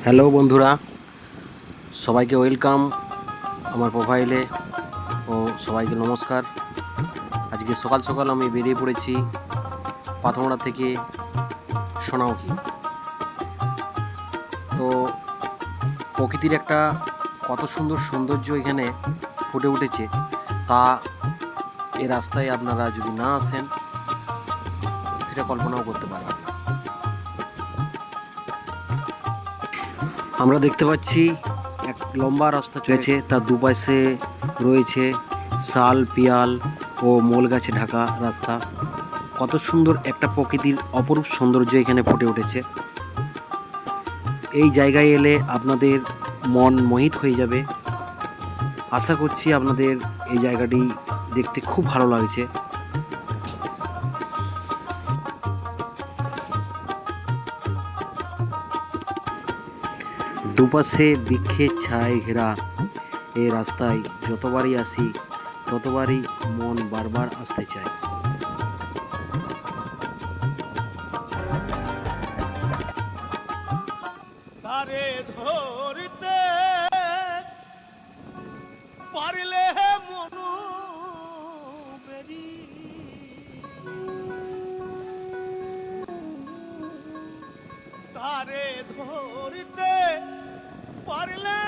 Hello বন্ধুরা, সবাইকে welcome আমার প্রোফাইলে ও সবাইকে নমস্কার। আজকে সকাল সকাল আমি বেরিয়ে পড়েছি পাথমড়া থেকে সোনামুখী। তো প্রকৃতির একটা কত সুন্দর সৌন্দর্য এখানে ফুটে উঠেছে, তা এই রাস্তায় আপনারা যদি না আসেন সেটা কল্পনাও করতে পারবেন না। আমরা দেখতে পাচ্ছি এক লম্বা রাস্তা চলেছে, তার দুপাশে রয়েছে শাল, পিয়াল ও মোল গাছে ঢাকা রাস্তা। কত সুন্দর একটা প্রকৃতির অপরূপ সৌন্দর্য এখানে ফুটে উঠেছে। এই জায়গায় এলে আপনাদের মন মোহিত হয়ে যাবে। আশা করছি আপনাদের এই জায়গাটি দেখতে খুব ভালো লাগছে। দুপাশে বৃক্ষের ছায় ঘেরা এই রাস্তায় যতবারই আসি ততবারই মন বারবার আসতে চায়। তারে ধরতে পারলে মনু বেরি তারে ধরতে পারলে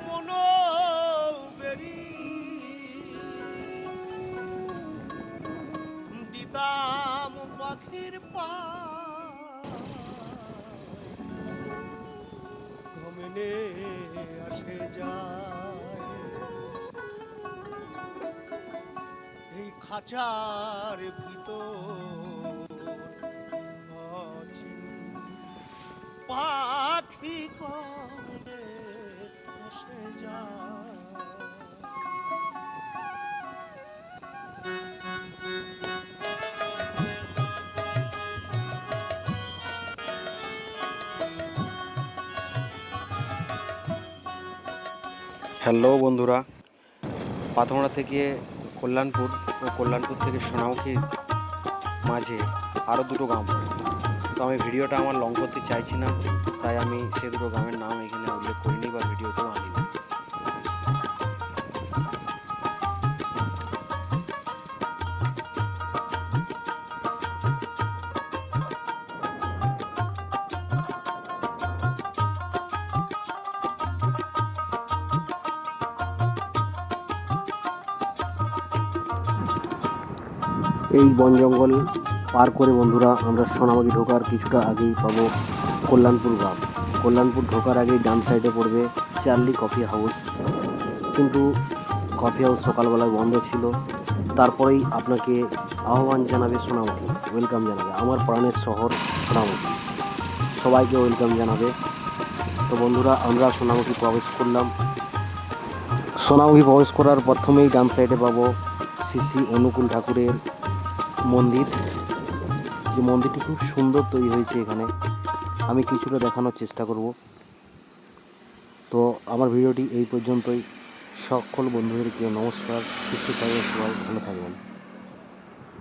মনু বেরি দিতাম পাখির পা ঘুমনে আসে যায় এই খাঁচার ভিতর অচিন পাখি ঘুমনে আসে যায়। হ্যালো বন্ধুরা, পাথমড়া থেকে কল্যাণপুর ও কল্যাণপুর থেকে সোনামুখীর মাঝে আরও দুটো গ্রাম পড়ে। তো আমি ভিডিওটা আমার লং করতে চাইছি না, তাই আমি সে দুটো গ্রামের নাম এখানে উল্লেখ করিনি বা ভিডিওতেও আনিনি। এই বন জঙ্গল পার করে বন্ধুরা আমরা সোনামুখী ঢোকার কিছুটা আগেই পাবো কল্যাণপুর গ্রাম। কল্যাণপুর ঢোকার আগেই ডান সাইডে পড়বে চার্লি কফি হাউস, কিন্তু কফি হাউস সকালবেলায় বন্ধ ছিল। তারপরেই আপনাকে আহ্বান জানাবে সোনামুখী, ওয়েলকাম জানাবে আমার প্রাণের শহর সোনামুখী, সবাইকে ওয়েলকাম জানাবে। তো বন্ধুরা, আমরা সোনামুখী প্রবেশ করলাম। সোনামুখী প্রবেশ করার প্রথমেই ডান সাইডে পাবো শ্রী শ্রী অনুকূল ঠাকুরের মন্দির। যে মন্দিরটি খুব সুন্দর তৈরি হয়েছে, এখানে আমি কিছুটা দেখানোর চেষ্টা করব। তো আমার ভিডিওটি এই পর্যন্তই। সকল বন্ধুদেরকে নমস্কার, সুস্থ থাকবেন, সবাই ভালো থাকবেন।